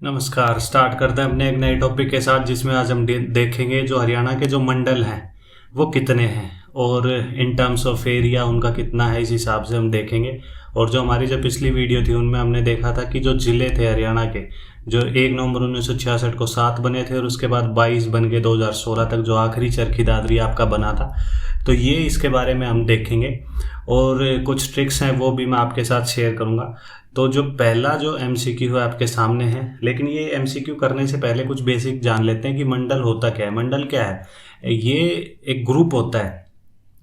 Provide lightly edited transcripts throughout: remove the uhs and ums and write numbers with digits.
नमस्कार। स्टार्ट करते हैं अपने एक नए टॉपिक के साथ, जिसमें आज हम देखेंगे जो हरियाणा के जो मंडल हैं वो कितने हैं और इन टर्म्स ऑफ एरिया उनका कितना है, इस हिसाब से हम देखेंगे। और जो हमारी जो पिछली वीडियो थी उनमें हमने देखा था कि जो ज़िले थे हरियाणा के, जो 1 नवंबर 1966 को 7 बने थे और उसके बाद 22 बन के 2016 तक जो आखिरी चरखी दादरी आपका बना था, तो ये इसके बारे में हम देखेंगे और कुछ ट्रिक्स हैं वो भी मैं आपके साथ शेयर करूँगा। तो जो पहला जो एमसीक्यू है आपके सामने है, लेकिन ये एमसीक्यू करने से पहले कुछ बेसिक जान लेते हैं कि मंडल होता क्या है। मंडल क्या है? ये एक ग्रुप होता है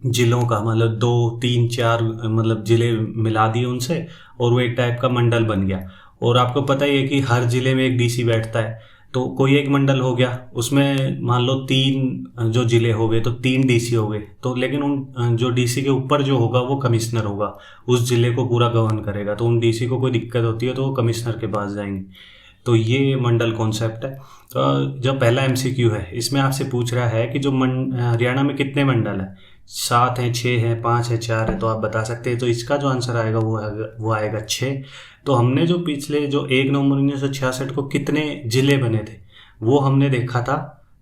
जिलों का, मतलब 2 3 4 मतलब जिले मिला दिए उनसे और वो एक टाइप का मंडल बन गया। और आपको पता ही है कि हर जिले में एक डीसी बैठता है, तो कोई एक मंडल हो गया, उसमें मान लो 3 जो जिले हो गए तो 3 डीसी हो गए। तो लेकिन उन जो डीसी के ऊपर जो होगा वो कमिश्नर होगा, उस जिले को पूरा गवर्न करेगा। तो उन डीसी को कोई दिक्कत होती है तो वो कमिश्नर के पास जाएंगे। तो ये मंडल कॉन्सेप्ट है। तो जो पहला एमसीक्यू है इसमें आपसे पूछ रहा है कि जो हरियाणा में कितने मंडल है, 7 हैं, 6 हैं, 5 है, 4 है, तो आप बता सकते हैं। तो इसका जो आंसर आएगा वो आएगा 6। तो हमने जो पिछले जो 1 नवंबर 1966 को कितने जिले बने थे वो हमने देखा था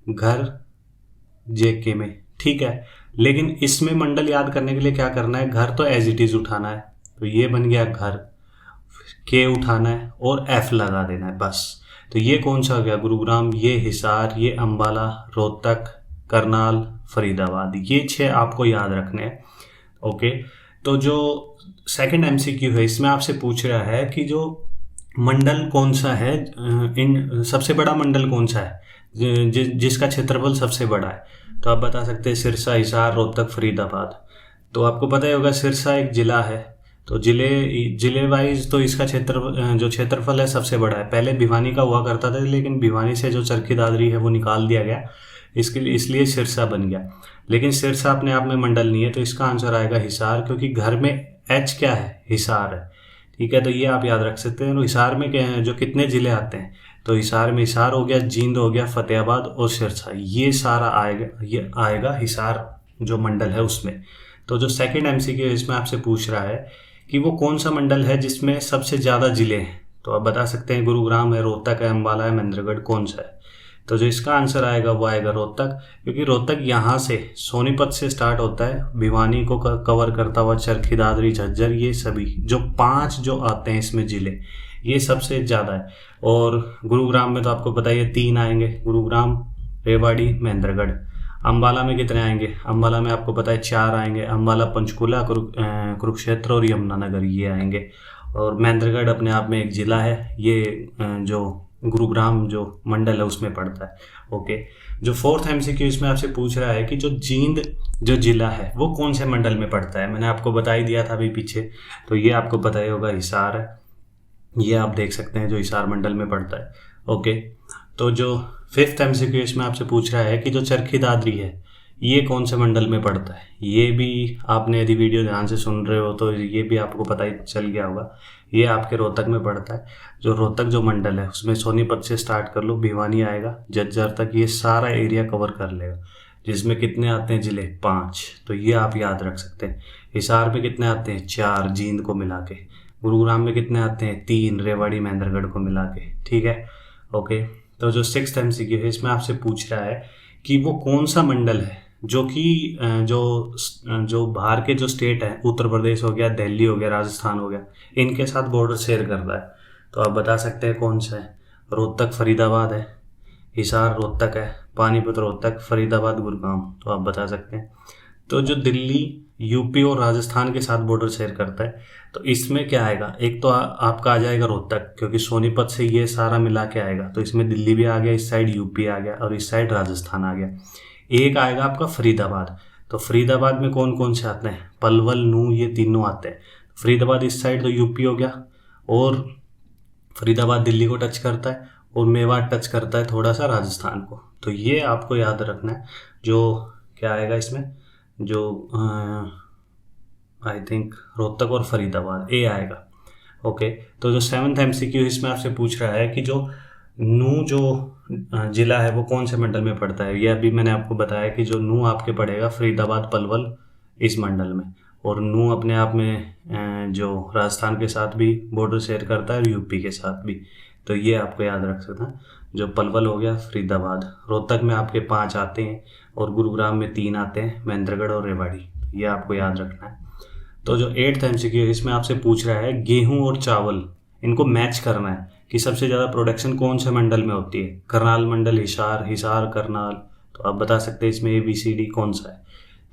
घर जेके में, ठीक है। लेकिन इसमें मंडल याद करने के लिए क्या करना है, घर तो एज इट इज उठाना है, तो ये बन गया घर, के उठाना है और एफ लगा देना है बस। तो ये कौन सा हो गया, गुरुग्राम, ये हिसार, ये अंबाला, रोहतक, करनाल, फरीदाबाद। ये 6 आपको याद रखने हैं। ओके। तो जो सेकंड एमसीक्यू है इसमें आपसे पूछ रहा है कि जो मंडल कौन सा है, इन सबसे बड़ा मंडल कौन सा है जिसका क्षेत्रफल सबसे बड़ा है। तो आप बता सकते हैं सिरसा, हिसार, रोहतक, फरीदाबाद। तो आपको पता ही होगा सिरसा एक जिला है, तो जिले जिले वाइज तो इसका जो क्षेत्रफल है सबसे बड़ा है। पहले भिवानी का हुआ करता था, लेकिन भिवानी से जो चरखी दादरी है वो निकाल दिया गया, इसके लिए इसलिए सिरसा बन गया। लेकिन सिरसा अपने आप में मंडल नहीं है, तो इसका आंसर आएगा हिसार, क्योंकि घर में एच क्या है, हिसार है। ठीक है, तो ये आप याद रख सकते हैं। तो हिसार में क्या है, जो कितने ज़िले आते हैं, तो हिसार में हिसार हो गया, जींद हो गया, फतेहाबाद और सिरसा, ये सारा आएगा, ये आएगा हिसार जो मंडल है उसमें। तो जो सेकंड एमसीक्यू है इसमें आपसे पूछ रहा है कि वो कौन सा मंडल है जिसमें सबसे ज़्यादा ज़िले हैं। तो आप बता सकते हैं गुरुग्राम है, रोहतक है, अम्बाला है, महेंद्रगढ़, कौन सा है। तो जो इसका आंसर आएगा वो आएगा रोहतक, क्योंकि रोहतक यहाँ से सोनीपत से स्टार्ट होता है, भिवानी को कवर करता हुआ चरखी दादरी, झज्जर, ये सभी जो 5 जो आते हैं इसमें ज़िले, ये सबसे ज़्यादा है। और गुरुग्राम में तो आपको पता ही है 3 आएंगे, गुरुग्राम, रेवाड़ी, महेंद्रगढ़। अम्बाला में कितने आएंगे, अम्बाला में आपको पता है 4 आएंगे, अम्बाला, पंचकूला, कुरुक्षेत्र और यमुनानगर, ये आएंगे। और महेंद्रगढ़ अपने आप में एक ज़िला है, ये जो गुरुग्राम जो मंडल है उसमें पड़ता है। ओके। जो फोर्थ एमसीक्यू इसमें आपसे पूछ रहा है कि जो जींद जो जिला है वो कौन से मंडल में पड़ता है। मैंने आपको बता ही दिया था अभी पीछे, तो ये आपको पता ही होगा हिसार है, ये आप देख सकते हैं जो हिसार मंडल में पड़ता है। ओके। तो जो फिफ्थ एमसीक्यू इसमें आपसे पूछ रहा है कि जो चरखी दादरी है ये कौन से मंडल में पड़ता है। ये भी आपने यदि वीडियो ध्यान से सुन रहे हो तो ये भी आपको पता ही चल गया होगा, ये आपके रोहतक में पड़ता है। जो रोहतक जो मंडल है उसमें सोनीपत से स्टार्ट कर लो, भिवानी आएगा, झज्जर तक, ये सारा एरिया कवर कर लेगा। जिसमें कितने आते हैं ज़िले, 5, तो ये आप याद रख सकते हैं। हिसार में कितने आते हैं, 4 जींद को मिला के। गुरुग्राम में कितने आते हैं, 3 रेवाड़ी, महेंद्रगढ़ को मिला के। ठीक है। ओके। तो जो सिक्स्थ एमसीक्यू है इसमें आपसे पूछ रहा है कि वो कौन सा मंडल है जो कि जो बाहर के जो स्टेट हैं, उत्तर प्रदेश हो गया, दिल्ली हो गया, राजस्थान हो गया, इनके साथ बॉर्डर शेयर करता है। तो आप बता सकते हैं कौन सा है। रोहतक फरीदाबाद है, हिसार रोहतक है, पानीपत रोहतक, फरीदाबाद गुड़गांव, तो आप बता सकते हैं। तो जो दिल्ली, यूपी और राजस्थान के साथ बॉर्डर शेयर करता है, तो इसमें क्या आएगा, एक तो आपका आ जाएगा रोहतक, क्योंकि सोनीपत से ये सारा मिला के आएगा, तो इसमें दिल्ली भी आ गया, इस साइड यूपी आ गया और इस साइड राजस्थान आ गया। एक आएगा आपका फरीदाबाद, तो फरीदाबाद में कौन कौन से आते हैं, पलवल, नूह, ये तीनों आते हैं। फरीदाबाद इस साइड तो यूपी हो गया, और फरीदाबाद दिल्ली को टच करता है, और मेवाड़ टच करता है थोड़ा सा राजस्थान को। तो ये आपको याद रखना है। जो क्या आएगा इसमें, जो आई थिंक रोहतक और फरीदाबाद, ए आएगा। ओके। तो जो 7th एमसीक्यू इसमें आपसे पूछ रहा है कि जो नूह जो जिला है वो कौन से मंडल में पड़ता है। ये अभी मैंने आपको बताया कि जो नूह आपके पड़ेगा फरीदाबाद, पलवल इस मंडल में, और नूह अपने आप में जो राजस्थान के साथ भी बॉर्डर शेयर करता है और यूपी के साथ भी। तो ये आपको याद रख सकते हैं। जो पलवल हो गया, फरीदाबाद, रोहतक में आपके 5 आते हैं और गुरुग्राम में 3 आते हैं, महेंद्रगढ़ और रेवाड़ी, ये आपको याद रखना है। तो जो 8th MCQ है इसमें आपसे पूछ रहा है गेहूं और चावल, इनको मैच करना है कि सबसे ज़्यादा प्रोडक्शन कौन से मंडल में होती है। करनाल मंडल, हिसार, हिसार करनाल। तो आप बता सकते हैं इसमें ABCD कौन सा है।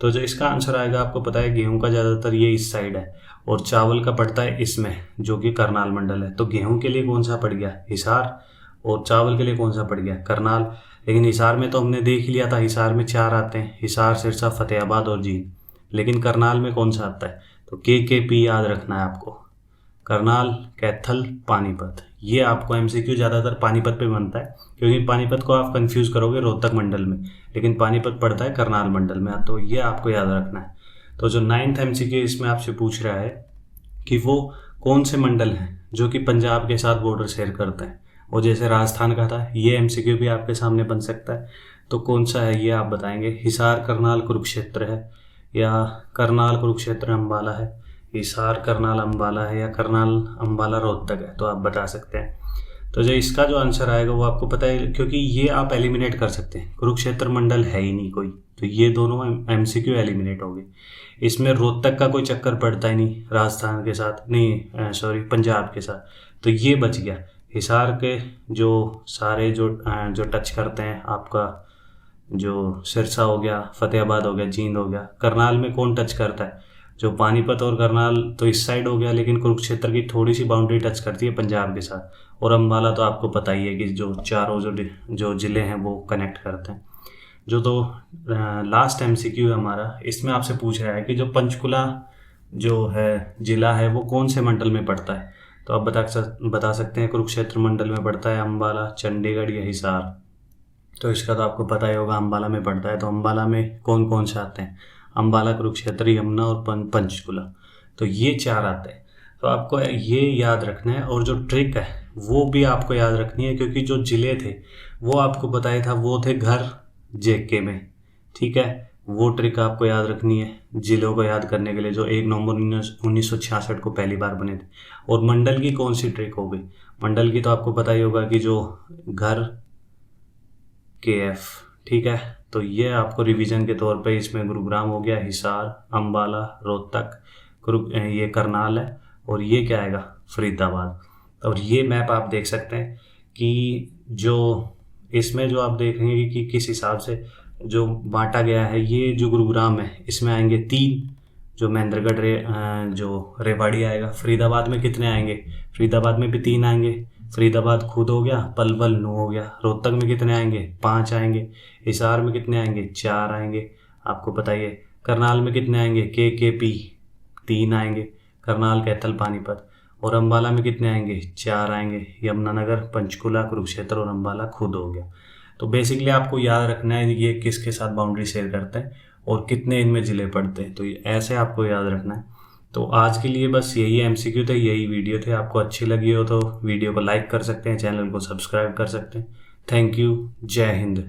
तो जो इसका आंसर आएगा, आपको पता है गेहूं का ज़्यादातर ये इस साइड है और चावल का पड़ता है इसमें, जो कि करनाल मंडल है। तो गेहूं के लिए कौन सा पड़ गया, हिसार, और चावल के लिए कौन सा पड़ गया, करनाल। लेकिन हिसार में तो हमने देख लिया था, हिसार में 4 आते हैं, हिसार, सिरसा, फतेहाबाद और जींद। लेकिन करनाल में कौन सा आता है, तो KKP याद रखना है आपको। करनाल, कैथल, पानीपत। ये आपको MCQ ज़्यादातर पानीपत पे बनता है, क्योंकि पानीपत को आप कंफ्यूज करोगे रोहतक मंडल में, लेकिन पानीपत पड़ता है करनाल मंडल में। तो ये आपको याद रखना है। तो जो 9th MCQ इसमें आपसे पूछ रहा है कि वो कौन से मंडल हैं जो कि पंजाब के साथ बॉर्डर शेयर करते हैं। और जैसे राजस्थान का था, ये MCQ भी आपके सामने बन सकता है। तो कौन सा है ये आप बताएंगे। हिसार, करनाल, कुरुक्षेत्र है, या करनाल, कुरुक्षेत्र, अम्बाला है, हिसार, करनाल, अम्बाला है, या करनाल, अम्बाला, रोहतक है। तो आप बता सकते हैं। तो जो इसका जो आंसर आएगा वो आपको पता है, क्योंकि ये आप एलिमिनेट कर सकते हैं। कुरुक्षेत्र मंडल है ही नहीं कोई, तो ये दोनों MCQ एलिमिनेट हो गए। इसमें रोहतक का कोई चक्कर पड़ता ही नहीं राजस्थान के साथ, नहीं सॉरी पंजाब के साथ, तो ये बच गया। हिसार के जो सारे जो टच करते हैं, आपका जो सिरसा हो गया, फतेहाबाद हो गया, जींद हो गया। करनाल में कौन टच करता है, जो पानीपत और करनाल तो इस साइड हो गया, लेकिन कुरुक्षेत्र की थोड़ी सी बाउंड्री टच करती है पंजाब के साथ। और अम्बाला तो आपको पता ही है कि जो चारों जो ज़िले हैं वो कनेक्ट करते हैं। जो तो लास्ट MCQ है हमारा, इसमें आपसे पूछ रहा है कि जो पंचकुला जो है ज़िला है वो कौन से मंडल में पड़ता है। तो आप बता सकते हैं कुरुक्षेत्र मंडल में पड़ता है, अम्बाला, चंडीगढ़ या हिसार। तो इसका तो आपको पता ही होगा, अम्बाला में पड़ता है। तो अम्बाला में कौन कौन से आते हैं, अम्बाला, कुरुक्षेत्र, यमुना और पंचकुला। तो ये 4 आते हैं। तो आपको ये याद रखना है। और जो ट्रिक है वो भी आपको याद रखनी है, क्योंकि जो ज़िले थे वो आपको बताया था, वो थे घर JK में, ठीक है। वो ट्रिक आपको याद रखनी है ज़िलों को याद करने के लिए, जो 1 नवंबर 1966 को पहली बार बने थे। और मंडल की कौन सी ट्रिक हो गई, मंडल की तो आपको पता ही होगा कि जो घर KF, ठीक है। तो ये आपको रिवीजन के तौर पे, इसमें गुरुग्राम हो गया, हिसार, अम्बाला, रोहतक, ये करनाल है, और ये क्या आएगा, फरीदाबाद। और ये मैप आप देख सकते हैं कि जो इसमें जो आप देखेंगे कि किस हिसाब से जो बांटा गया है। ये जो गुरुग्राम है इसमें आएंगे 3, जो महेंद्रगढ़ जो रेवाड़ी आएगा। फरीदाबाद में कितने आएंगे, फरीदाबाद में भी 3 आएंगे, फरीदाबाद खुद हो गया, पलवल 9 हो गया। रोहतक में कितने आएंगे, 5 आएंगे। हिसार में कितने आएंगे, 4 आएंगे, आपको बताइए। करनाल में कितने आएंगे, KKP 3 आएंगे, करनाल, कैथल, पानीपत। और अम्बाला में कितने आएंगे, 4 आएंगे, यमुनानगर, पंचकुला, कुरुक्षेत्र और अम्बाला खुद हो गया। तो बेसिकली आपको याद रखना है ये किसके साथ बाउंड्री शेयर करते हैं और कितने इनमें ज़िले पड़ते हैं। तो ये ऐसे आपको याद रखना है। तो आज के लिए बस यही MCQ थे, यही वीडियो थे। आपको अच्छी लगी हो तो वीडियो को लाइक कर सकते हैं, चैनल को सब्सक्राइब कर सकते हैं। थैंक यू, जय हिंद।